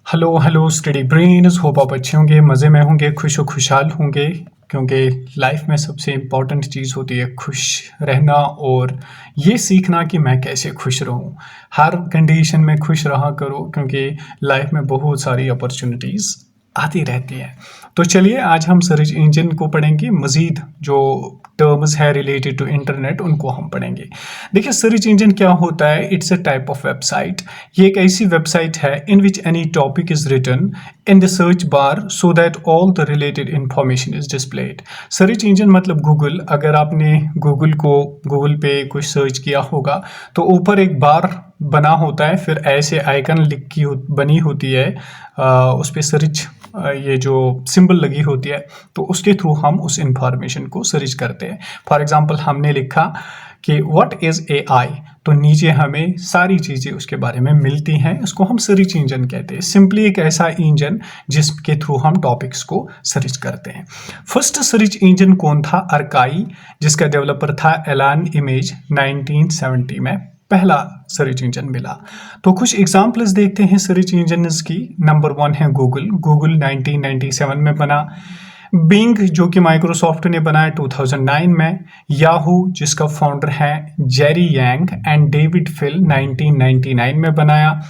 Hello hello study brains, hope आप अच्छे होंगे, मज़े में होंगे, खुश व खुशहाल होंगे। क्योंकि लाइफ में सबसे इम्पॉर्टेंट चीज़ होती है खुश रहना और ये सीखना कि मैं कैसे खुश रहूं। हर कंडीशन में खुश रहा करो क्योंकि लाइफ में बहुत सारी अपॉर्चुनिटीज़ आती रहती हैं। तो चलिए आज हम सर्च इंजन को पढ़ेंगे, मज़ीद जो टर्म्स है रिलेटेड टू इंटरनेट उनको हम पढ़ेंगे। देखिए सर्च इंजन क्या होता है, it's a type of website. ये एक ऐसी वेबसाइट है in which any topic is written in the search bar so that all the related information is displayed. Search engine मतलब गूगल। अगर आपने गूगल पे कुछ सर्च किया होगा तो ऊपर एक बार बना होता है, फिर ऐसे आइकन बनी होती है, उस पर सर्च ये जो सिंबल लगी होती है, तो उसके थ्रू हम उस इंफॉर्मेशन को सर्च करते हैं। फॉर एग्जांपल हमने लिखा कि व्हाट इज़ एआई, तो नीचे हमें सारी चीज़ें उसके बारे में मिलती हैं। इसको हम सर्च इंजन कहते हैं। सिंपली एक ऐसा इंजन जिसके थ्रू हम टॉपिक्स को सर्च करते हैं। फर्स्ट सर्च इंजन कौन था? अर्काई, जिसका डेवलपर था एलान इमेज। 1970 में पहला सर्च इंजन मिला। तो कुछ एग्जाम्पल्स देखते हैं सर्च इंजन्स की। नंबर 1 है गूगल। गूगल 1997 में बना। बिंग जो कि माइक्रोसॉफ्ट ने बनाया 2009 में। याहू जिसका फाउंडर है Jerry Yang and David Filo 1999 में बनाया।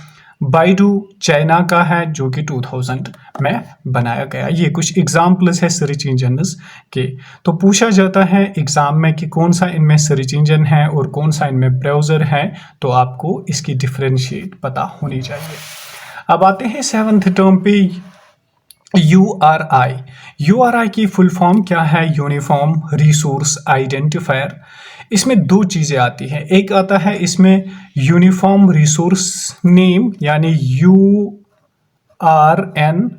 बाइडू चाइना का है जो कि 2000 में बनाया गया। ये कुछ एग्जाम्पल्स है सर्च इंजन्स के। तो पूछा जाता है एग्जाम में कि कौन सा इनमें सर्च इंजन है और कौन सा इनमें ब्राउज़र है, तो आपको इसकी डिफरेंशिएट पता होनी चाहिए। अब आते हैं 7th टर्म पे, URI। URI की फुल फॉर्म क्या है? Uniform resource identifier. इसमें दो चीज़ें आती हैं। एक आता है इसमें यूनिफॉर्म रिसोर्स नेम यानी URN,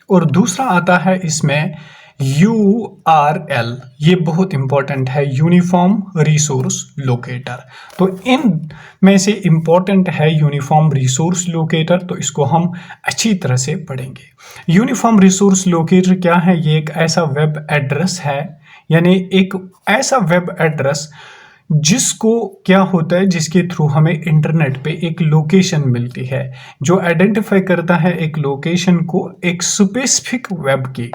और दूसरा आता है इसमें URL। ये बहुत इंपॉर्टेंट है, यूनिफॉर्म रिसोर्स लोकेटर। तो इन में से इंपॉर्टेंट है यूनिफॉर्म रिसोर्स लोकेटर, तो इसको हम अच्छी तरह से पढ़ेंगे। यूनिफॉर्म रिसोर्स लोकेटर क्या है? ये एक ऐसा वेब एड्रेस है, यानी एक ऐसा वेब एड्रेस जिसको क्या होता है, जिसके थ्रू हमें इंटरनेट पे एक लोकेशन मिलती है, जो आइडेंटिफाई करता है एक लोकेशन को एक स्पेसिफिक वेब की,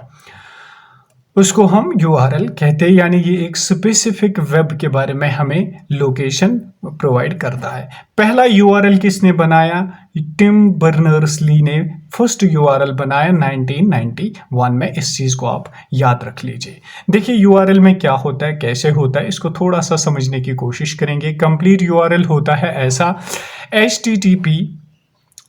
उसको हम URL कहते हैं। यानी ये एक स्पेसिफिक वेब के बारे में हमें लोकेशन प्रोवाइड करता है। पहला URL किसने बनाया? टिम बर्नर्स-ली ने फर्स्ट URL बनाया 1991 में। इस चीज़ को आप याद रख लीजिए। देखिए URL में क्या होता है, कैसे होता है, इसको थोड़ा सा समझने की कोशिश करेंगे। कंप्लीट URL होता है ऐसा, HTTP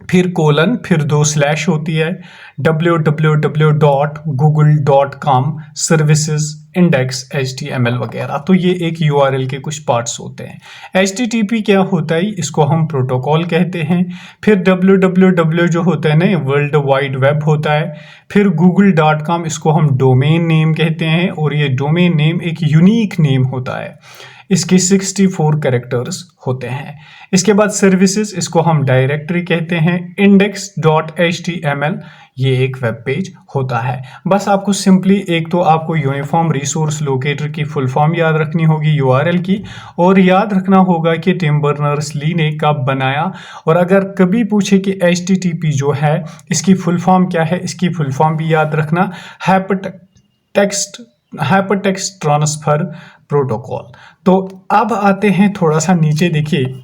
फिर कोलन फिर 2 स्लैश होती है, www.google.com सर्विसेज इंडेक्स HTML वगैरह। तो ये एक URL के कुछ पार्ट्स होते हैं। HTTP क्या होता है? इसको हम प्रोटोकॉल कहते हैं। फिर www जो होता है ना, वर्ल्ड वाइड वेब होता है। फिर google.com, इसको हम डोमेन नेम कहते हैं, और ये डोमेन नेम एक यूनिक नेम होता है। इसके 64 कैरेक्टर्स होते हैं। इसके बाद सर्विसेज, इसको हम डायरेक्टरी कहते हैं। index.html, ये एक वेब पेज होता है। बस आपको सिंपली एक तो आपको यूनिफॉर्म रिसोर्स लोकेटर की फुल फॉर्म याद रखनी होगी URL की, और याद रखना होगा कि टिम बर्नर्स-ली ने कब बनाया। और अगर कभी पूछे कि HTTP जो है इसकी फुल फॉर्म क्या है, इसकी फुल फॉर्म भी याद रखना, हाइपरटेक्स्ट ट्रांसफर प्रोटोकॉल। तो अब आते हैं थोड़ा सा नीचे, देखिए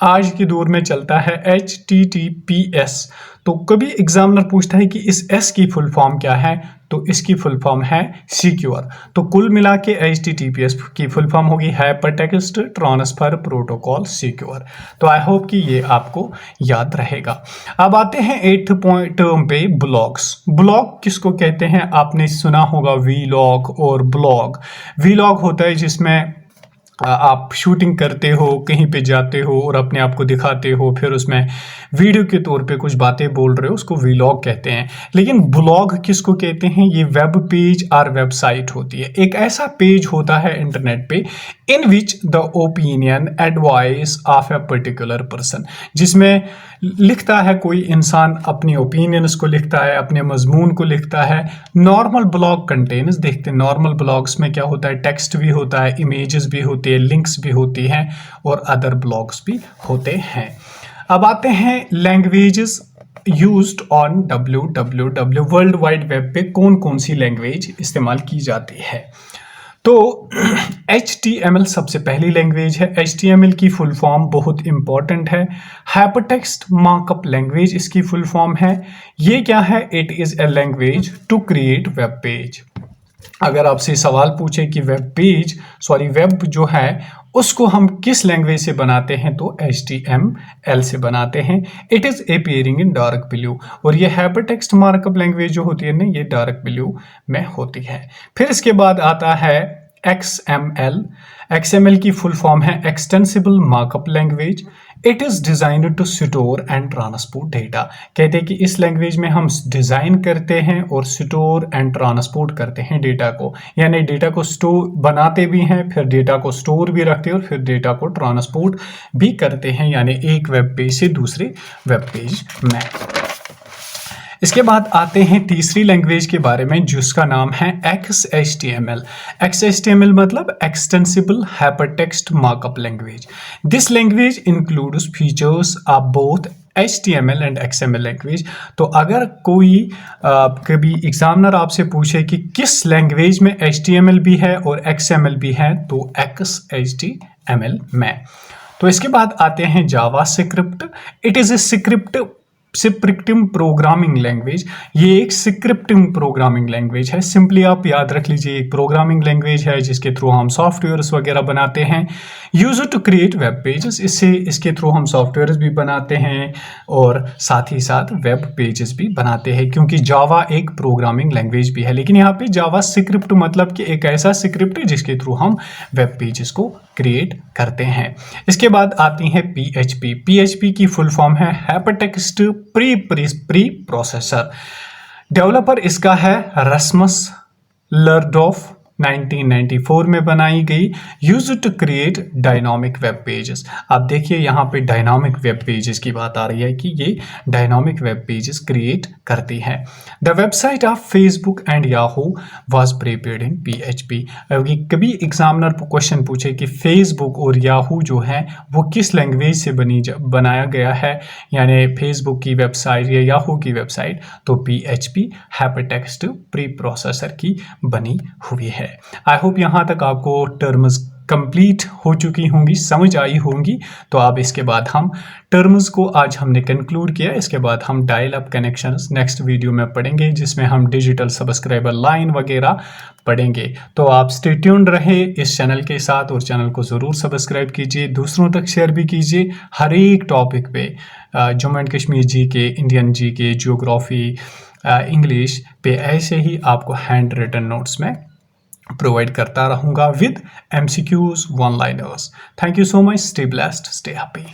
आज के दौर में चलता है HTTPS। तो कभी एग्जामिनर पूछता है कि इस S की फुल फॉर्म क्या है, तो इसकी फुल फॉर्म है सिक्योर। तो कुल मिला के HTTPS की फुल फॉर्म होगी हाइपरटेक्स्ट ट्रांसफर प्रोटोकॉल सिक्योर। तो आई होप कि ये आपको याद रहेगा। अब आते हैं 8th टर्म पे, ब्लॉग्स। ब्लॉग किसको कहते हैं? आपने सुना होगा वीलॉग और ब्लॉग। वीलॉग होता है जिसमें आप शूटिंग करते हो, कहीं पे जाते हो और अपने आप को दिखाते हो, फिर उसमें वीडियो के तौर पे कुछ बातें बोल रहे हो, उसको व्लॉग कहते हैं। लेकिन ब्लॉग किसको कहते हैं? ये वेब पेज और वेबसाइट होती है। एक ऐसा पेज होता है इंटरनेट पे in which the opinion advice of a particular person, जिसमें लिखता है कोई इंसान अपनी ओपिनियंस को लिखता है, अपने मजमून को लिखता है। नॉर्मल ब्लॉग कंटेन्स, देखते हैं नॉर्मल ब्लॉग्स में क्या होता है, टेक्स्ट भी होता है, इमेजेस भी होती है, लिंक्स भी होती हैं, और अदर ब्लॉग्स भी होते हैं। अब आते हैं languages. Used on www world wide web पे कौन कौन सी लैंग्वेज इस्तेमाल की जाती है। तो HTML सबसे पहली लैंग्वेज है। HTML की फुल फॉर्म बहुत इंपॉर्टेंट है, हाइपरटेक्स्ट मार्कअप लैंग्वेज इसकी फुल फॉर्म है। ये क्या है? It is a language to create web page. अगर आपसे सवाल पूछे कि वेब जो है उसको हम किस लैंग्वेज से बनाते हैं, तो HTML से बनाते हैं। It is appearing in dark blue, और ये हाइपरटेक्स्ट मार्कअप लैंग्वेज जो होती है ना, ये डार्क ब्लू में होती है। फिर इसके बाद आता है XML। XML की फुल फॉर्म है extensible markup language. It is designed to store and transport data. कहते हैं कि इस लैंग्वेज में हम डिज़ाइन करते हैं और स्टोर एंड ट्रांसपोर्ट करते हैं डेटा को, यानी डेटा को स्टोर बनाते भी हैं, फिर डेटा को स्टोर भी रखते हैं और फिर डेटा को ट्रांसपोर्ट भी करते हैं, यानी एक वेब पेज से दूसरे वेब पेज में। इसके बाद आते हैं तीसरी लैंग्वेज के बारे में, जिसका नाम है XHTML। XHTML मतलब extensible hypertext markup language. This language includes features of both HTML and XML language. तो अगर कोई कभी एग्जामिनर आपसे पूछे कि किस लैंग्वेज में HTML भी है और XML भी है, तो XHTML में। तो इसके बाद आते हैं JavaScript. It is a scripting programming language. ये एक स्क्रिप्टिंग प्रोग्रामिंग लैंग्वेज है। सिंपली आप याद रख लीजिए, एक प्रोग्रामिंग लैंग्वेज है जिसके थ्रू हम सॉफ्टवेयर्स वगैरह बनाते हैं। Use to create web pages. इसके थ्रू हम सॉफ्टवेयर्स भी बनाते हैं और साथ ही साथ वेब पेजेस भी बनाते हैं, क्योंकि जावा एक प्रोग्रामिंग लैंग्वेज भी है। लेकिन यहाँ पे जावा स्क्रिप्ट मतलब कि एक ऐसा स्क्रिप्ट जिसके थ्रू हम वेब पेजेस को क्रिएट करते हैं। इसके बाद आती है PHP। PHP की फुल फॉर्म है हाइपरटेक्स्ट प्री प्रोसेसर। डेवलपर इसका है रस्मस लर्डॉफ, 1994 में बनाई गई। Use to create dynamic web pages. आप देखिए यहाँ पे डायनामिक वेब पेजेस की बात आ रही है कि ये डायनामिक वेब पेजेस क्रिएट करती है। The website of Facebook and Yahoo was prepared in PHP। कभी एग्जामिनर क्वेश्चन पूछे कि फेसबुक और याहू जो है वो किस लैंग्वेज से बनाया गया है, यानी फेसबुक की वेबसाइट या याहू की वेबसाइट, तो PHP हाइपरटेक्स्ट प्री प्रोसेसर की बनी हुई है। आई होप यहाँ तक आपको टर्म्स कंप्लीट हो चुकी होंगी, समझ आई होंगी। तो अब इसके बाद हम टर्म्स को आज हमने कंक्लूड किया। इसके बाद हम dial up connections next video में पढ़ेंगे, जिसमें हम डिजिटल सब्सक्राइबर लाइन वगैरह पढ़ेंगे। तो आप स्टे ट्यून्ड रहे इस चैनल के साथ और चैनल को ज़रूर सब्सक्राइब कीजिए, दूसरों तक शेयर भी कीजिए। हर एक टॉपिक पे Jammu and Kashmir GK, Indian GK, geography, English पे ऐसे ही आपको हैंड रिटन नोट्स में प्रोवाइड करता रहूँगा with MCQs, one liners. Thank you so much. Stay blessed, stay happy.